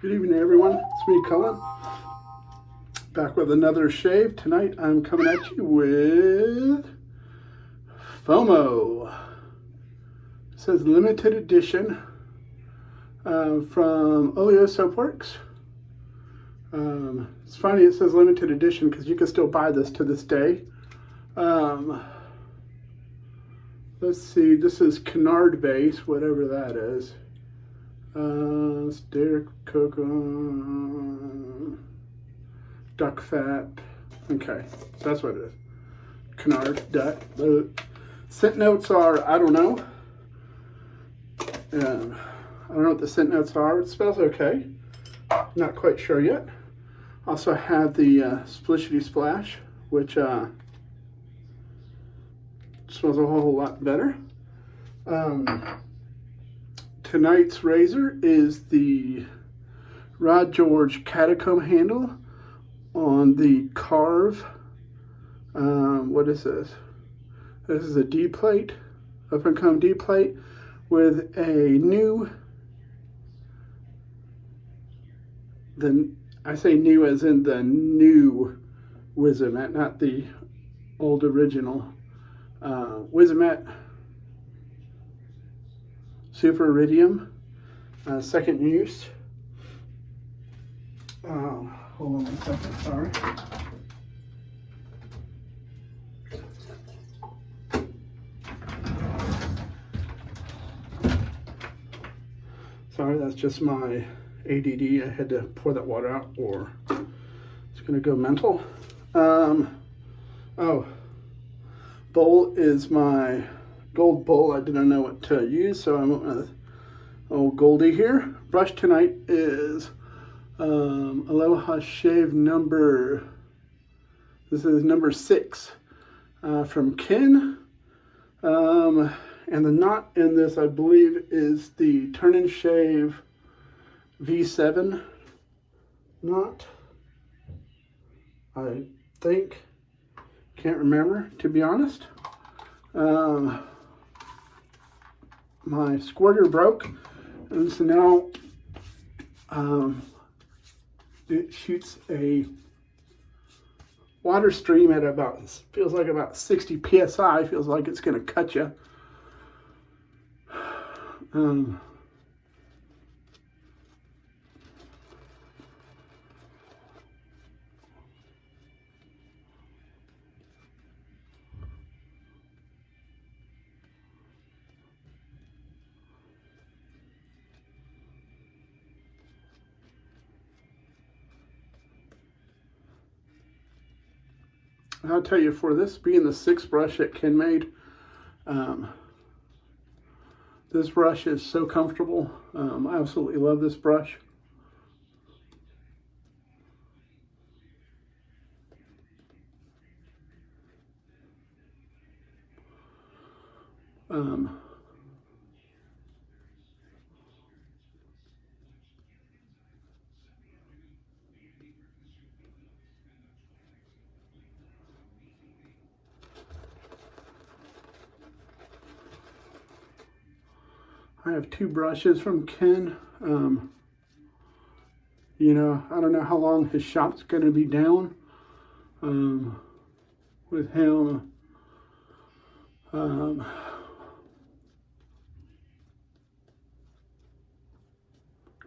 Good evening, everyone. It's me, Cullen, back with another shave. Tonight, I'm coming at you with FOMO. It says limited edition from Oleo Soapworks. It's funny it says limited edition because you can still buy this to this day. Let's see, this is canard base, whatever that is. Steer cocoa, duck fat. Okay, that's what it is. Canard, duck. The scent notes are, I don't know. I don't know what the scent notes are. It smells okay. Not quite sure yet. Also have the Splishity Splash, which smells a whole lot better. Tonight's razor is the Rod George Catacomb handle on the Karve. What is this? This is a D plate, up and come D plate with a new, I say new as in the new Wizamet, not the old original. Wizamet Super Iridium, second use. Hold on one second, sorry. Sorry, that's just my ADD. I had to pour that water out or it's gonna go mental. Bowl is my gold bowl. I didn't know what to use, so I went with old Goldie here. Brush tonight is Aloha shave number, this is number 6 from Ken. And the knot in this, I believe, is the Turn and Shave V7 knot. I think. Can't remember, to be honest. My squirter broke, and so now it shoots a water stream at about, feels like about 60 psi. Feels like it's going to cut you. I'll tell you, for this being the 6th brush that Ken made, this brush is so comfortable. I absolutely love this brush. I have 2 brushes from Ken. You know, I don't know how long his shop's going to be down with him.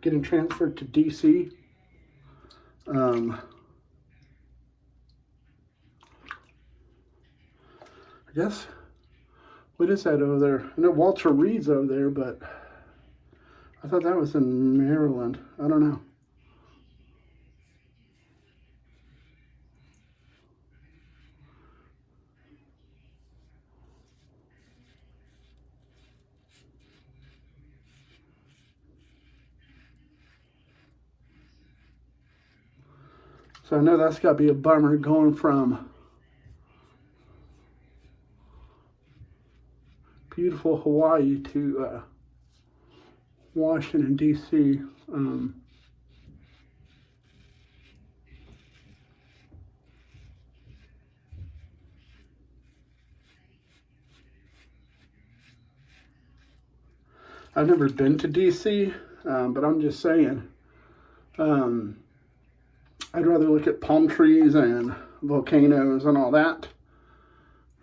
Getting transferred to DC. I guess, what is that over there? I know Walter Reed's over there, but I thought that was in Maryland. I don't know. So I know that's got to be a bummer going from beautiful Hawaii to Washington, D.C. I've never been to D.C., but I'm just saying, I'd rather look at palm trees and volcanoes and all that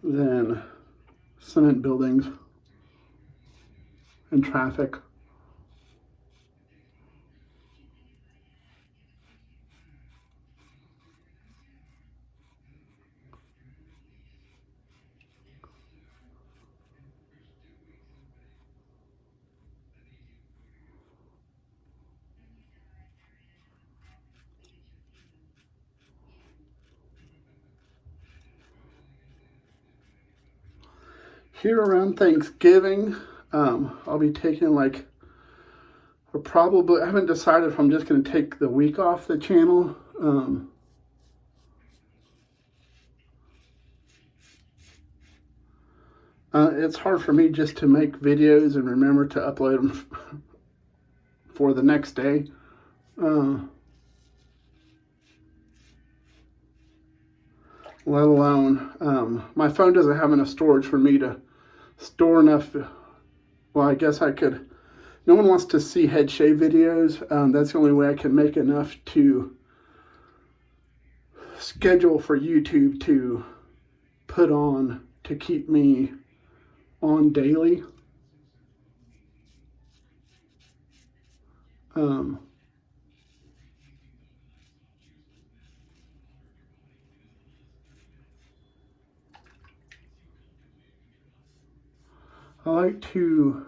than cement buildings and traffic. Here around Thanksgiving, I'll be taking I haven't decided if I'm just going to take the week off the channel. It's hard for me just to make videos and remember to upload them for the next day. Let alone, my phone doesn't have enough storage for me to store enough. Well, I guess I could. No one wants to see head shave videos. That's the only way I can make enough to schedule for YouTube to put on to keep me on daily. I like to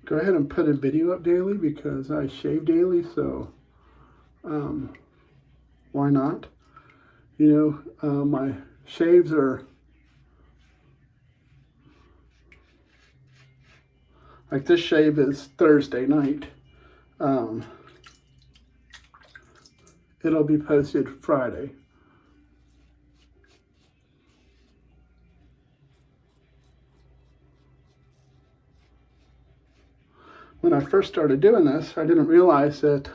go ahead and put a video up daily because I shave daily, so why not? You know, my shaves are like this shave is Thursday night. It'll be posted Friday. When I first started doing this, I didn't realize that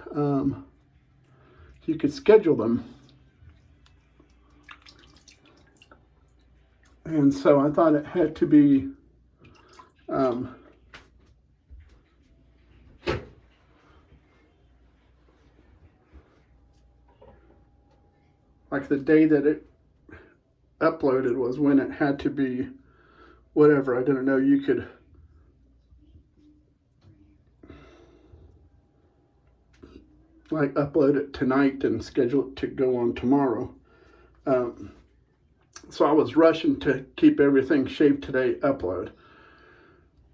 you could schedule them. And so I thought it had to be like the day that it uploaded was when it had to be whatever. I didn't know you could like upload it tonight and schedule it to go on tomorrow. So I was rushing to keep everything shaved today upload.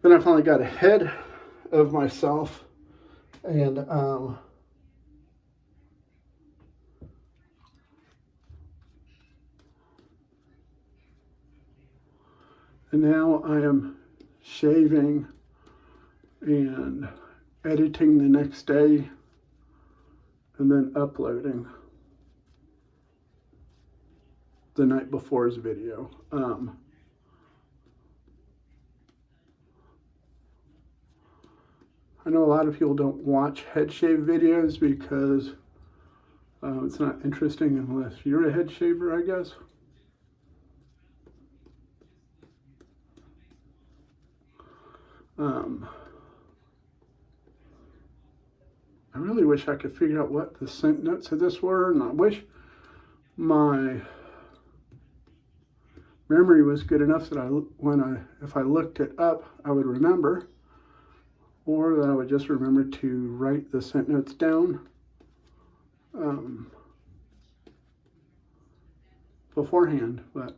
Then I finally got ahead of myself and now I am shaving and editing the next day and then uploading the night before's video. I know a lot of people don't watch head shave videos because it's not interesting unless you're a head shaver, I guess. I really wish I could figure out what the scent notes of this were, and I wish my memory was good enough that if I looked it up, I would remember, or that I would just remember to write the scent notes down beforehand, but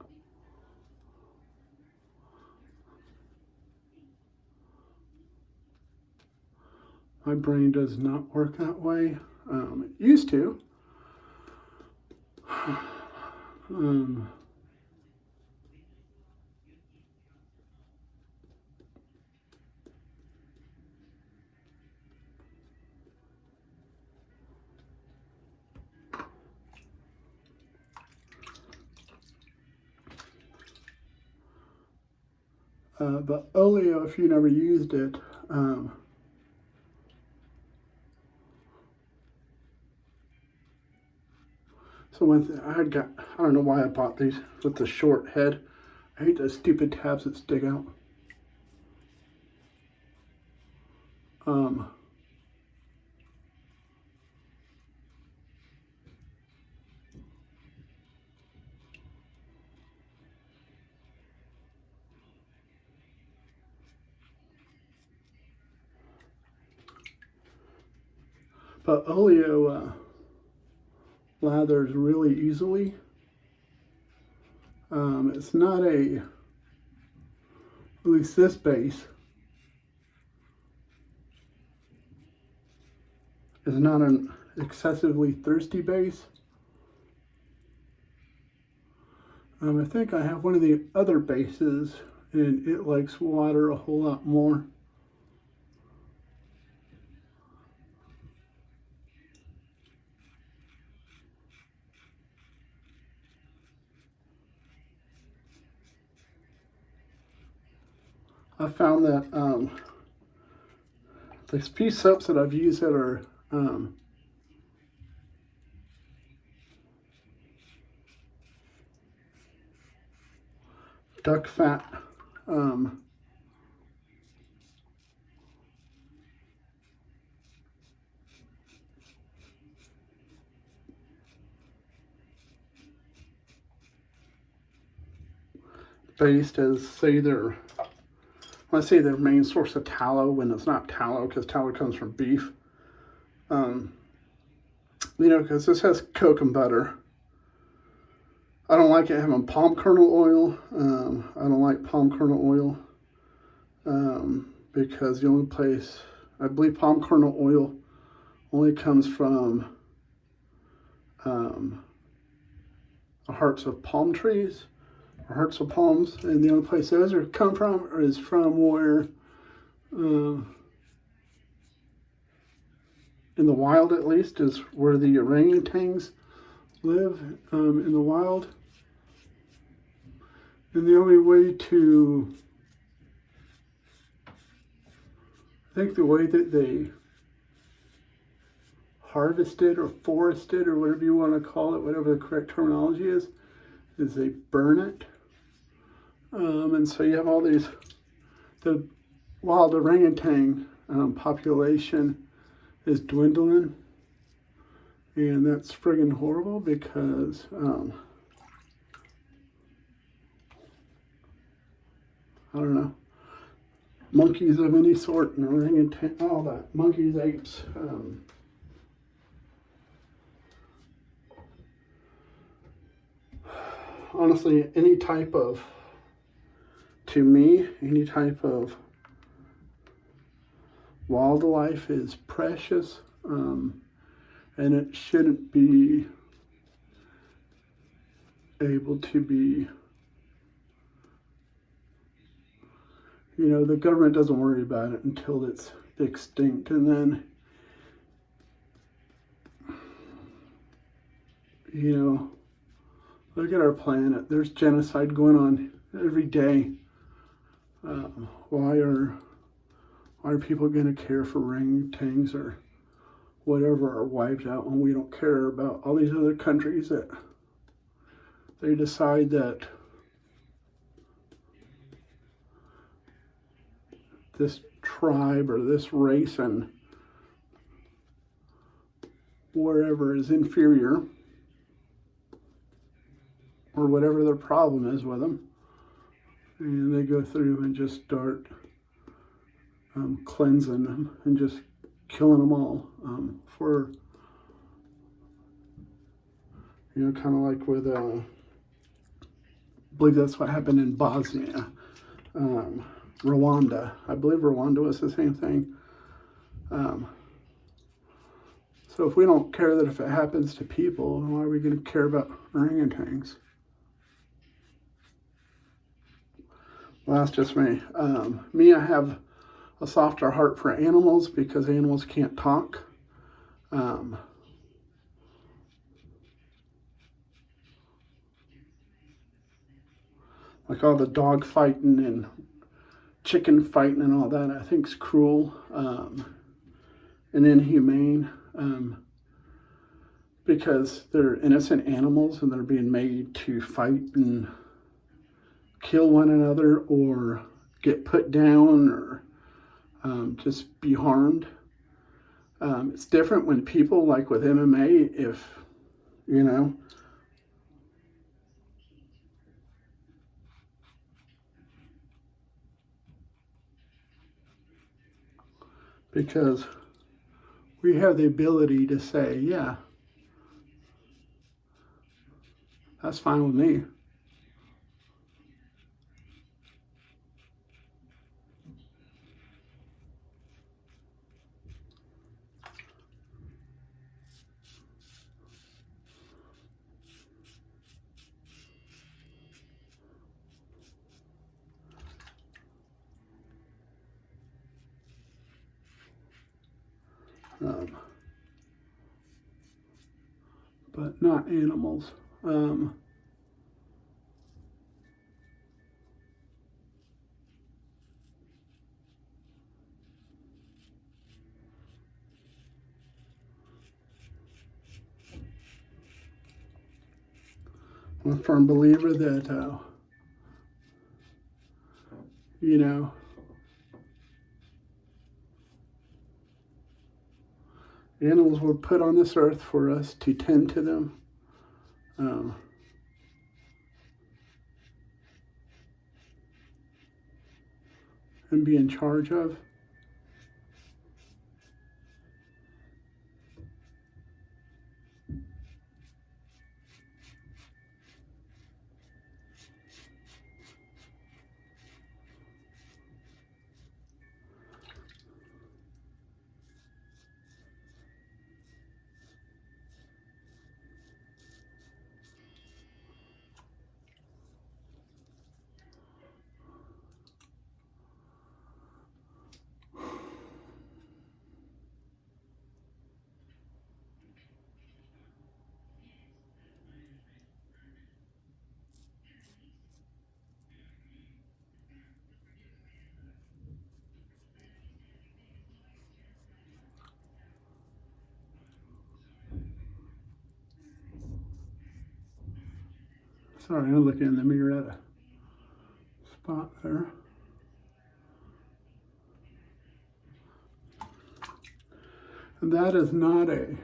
my brain does not work that way. It used to. But Oleo, if you never used it, so I don't know why I bought these with the short head. I hate those stupid tabs that stick out. But Oleo lathers really easily. It's not at least this base is not an excessively thirsty base. I think I have one of the other bases and it likes water a whole lot more. I found that these few soaps that I've used that are duck fat based as, say, let's say their main source of tallow when it's not tallow, because tallow comes from beef. You know, because this has coke and butter. I don't like it having palm kernel oil. I don't like palm kernel oil because the only place, I believe palm kernel oil only comes from the hearts of palm trees, or hearts of palms, and the only place those are come from is from where, in the wild at least, is where the orangutans live in the wild. And the only way to, I think the way that they harvested or forested or whatever you want to call it, whatever the correct terminology is they burn it. And so you have all these, the wild orangutan population is dwindling. And that's friggin' horrible because I don't know, monkeys of any sort and orangutan, all that, monkeys, apes, honestly, any type of wildlife is precious, and it shouldn't be able to be, you know, the government doesn't worry about it until it's extinct, and then, you know, look at our planet. There's genocide going on every day. Why are people going to care for orangutans or whatever are wiped out when we don't care about all these other countries that they decide that this tribe or this race and wherever is inferior, or whatever their problem is with them, and they go through and just start cleansing them and just killing them all for, you know, kind of like with, I believe that's what happened in Bosnia, Rwanda. I believe Rwanda was the same thing. So if we don't care that if it happens to people, why are we going to care about orangutans? Well, that's just me. I have a softer heart for animals because animals can't talk. Like all the dog fighting and chicken fighting and all that, I think is cruel and inhumane because they're innocent animals and they're being made to fight and kill one another or get put down or just be harmed. It's different when people, like with MMA, if, you know, because we have the ability to say, yeah, that's fine with me. But not animals. I'm a firm believer that, you know, animals were put on this earth for us to tend to them. And be in charge of. Sorry, I'm looking in the mirror at a spot there. And that is not a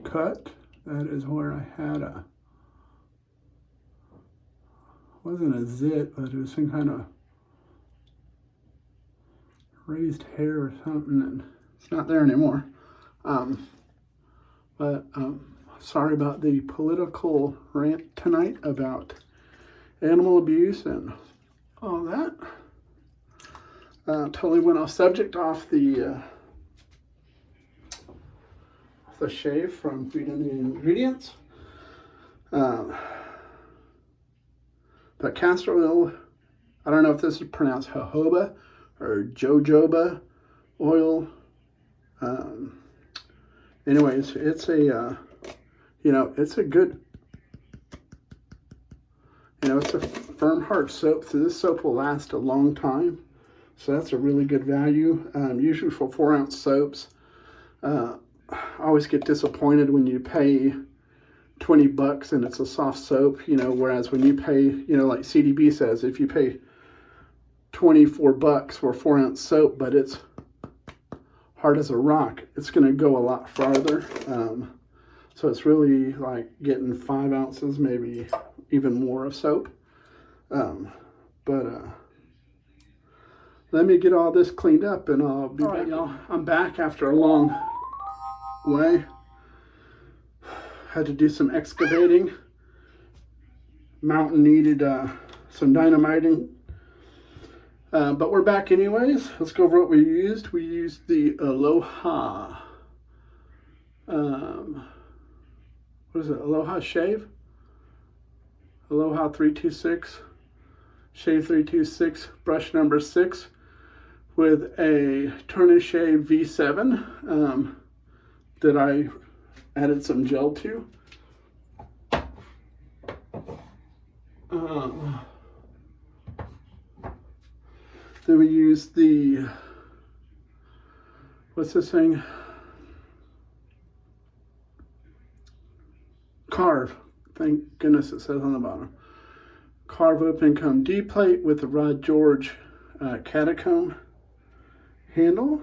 cut. That is where I had a, wasn't a zit, but it was some kind of raised hair or something, and it's not there anymore. Sorry about the political rant tonight about animal abuse and all that. Totally went off subject off the shave from reading the ingredients. But castor oil, I don't know if this is pronounced jojoba or jojoba oil. Anyways, it's a, it's a good, it's a firm hard soap. So this soap will last a long time. So that's a really good value. Usually for 4-ounce soaps, I always get disappointed when you pay $20 and it's a soft soap, whereas when you pay, like CDB says, if you pay $24 for a 4-ounce soap, but it's hard as a rock, it's going to go a lot farther. So it's really like getting 5 ounces, maybe even more of soap. Let me get all this cleaned up and I'll be back, y'all. I'm back after a long way. Had to do some excavating. Mountain needed some dynamiting. But we're back anyways. Let's go over what we used. We used the Aloha. What is it? Aloha Shave? Aloha 326. Shave 326, brush number 6 with a Turn and Shave V7 that I added some gel to. Then we use the, what's this thing? Carve. Thank goodness it says on the bottom. Carve open comb D plate with the Rod George catacomb handle.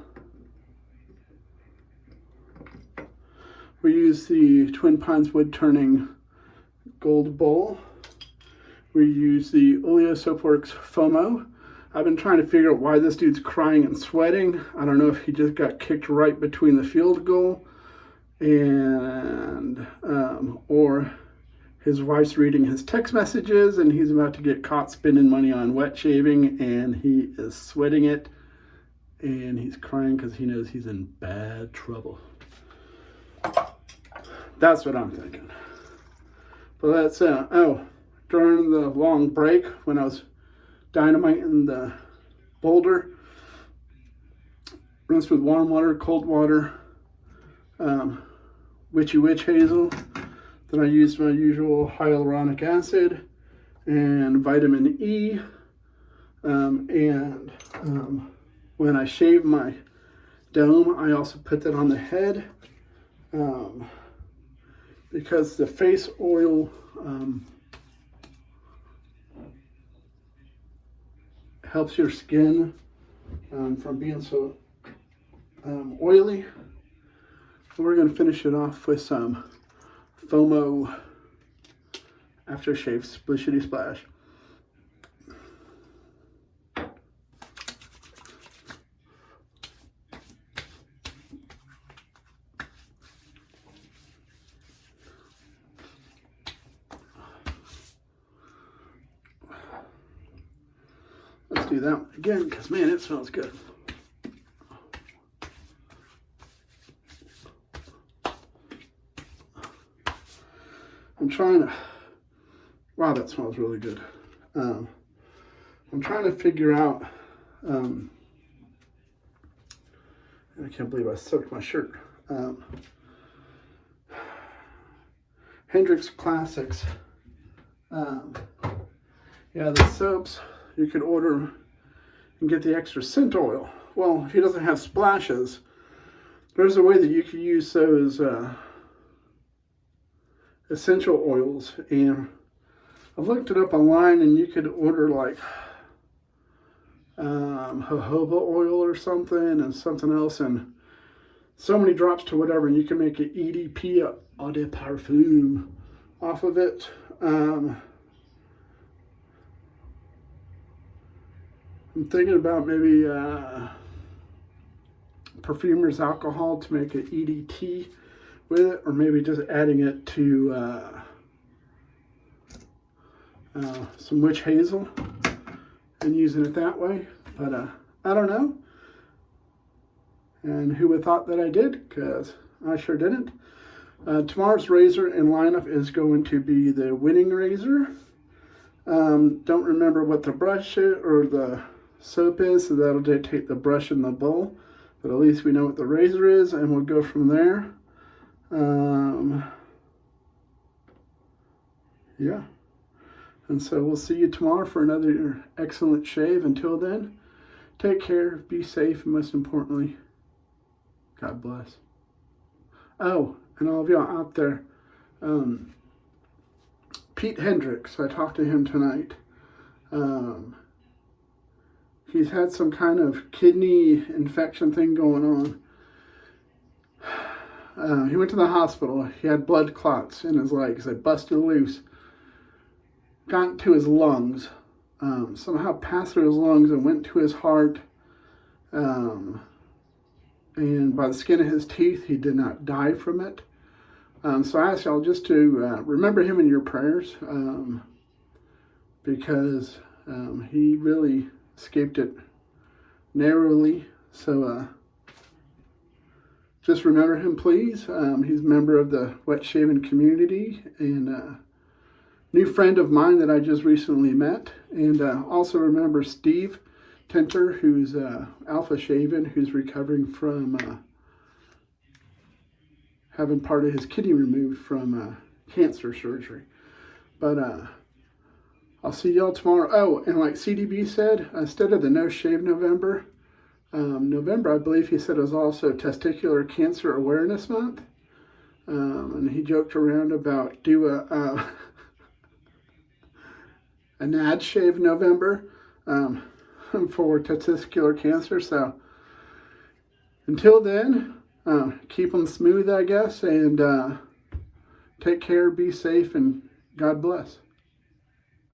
We use the Twin Pines wood turning gold bowl. We use the Oleo FOMO. I've been trying to figure out why this dude's crying and sweating. I don't know if he just got kicked right between the field goal and or his wife's reading his text messages and he's about to get caught spending money on wet shaving and he is sweating it and he's crying because he knows he's in bad trouble. That's what I'm thinking. But that's during the long break when I was dynamiting the boulder, rinse with warm water, cold water, witchy witch hazel. Then I used my usual hyaluronic acid and vitamin E. When I shave my dome, I also put that on the head because the face oil helps your skin from being so oily. So we're going to finish it off with some FOMO aftershave splishity splash. Let's do that one again because man, it smells good. I'm trying to, wow, that smells really good. I'm trying to figure out, I can't believe I soaked my shirt. Hendrix Classics. Yeah, the soaps, you could order and get the extra scent oil. Well, if he doesn't have splashes, there's a way that you could use those essential oils, and I've looked it up online and you could order like jojoba oil or something and something else and so many drops to whatever, and you can make an EDP eau de parfum off of it. I'm thinking about maybe perfumer's alcohol to make an EDT with it, or maybe just adding it to some witch hazel and using it that way. But I don't know. And who would have thought that I did? Because I sure didn't. Tomorrow's razor in lineup is going to be the winning razor. Don't remember what the brush is, or the soap is, so that'll dictate the brush and the bowl. But at least we know what the razor is, and we'll go from there. Yeah, and so we'll see you tomorrow for another excellent shave. Until then, take care, be safe, and most importantly, God bless. Oh, and all of y'all out there, Pete Hendricks, I talked to him tonight. He's had some kind of kidney infection thing going on. He went to the hospital. He had blood clots in his legs. They busted loose. Got into his lungs. Somehow passed through his lungs and went to his heart. And by the skin of his teeth, he did not die from it. So I ask y'all just to remember him in your prayers. Because he really escaped it narrowly. So just remember him, please. He's a member of the wet shaving community and a new friend of mine that I just recently met. And also remember Steve Tenter, who's Alpha Shaven, who's recovering from having part of his kidney removed from cancer surgery. But I'll see y'all tomorrow. Oh, and like CDB said, instead of the No Shave November, November, I believe he said, is also Testicular Cancer Awareness Month. And he joked around about do a NAD shave November for testicular cancer. So until then, keep them smooth, I guess, and take care, be safe, and God bless.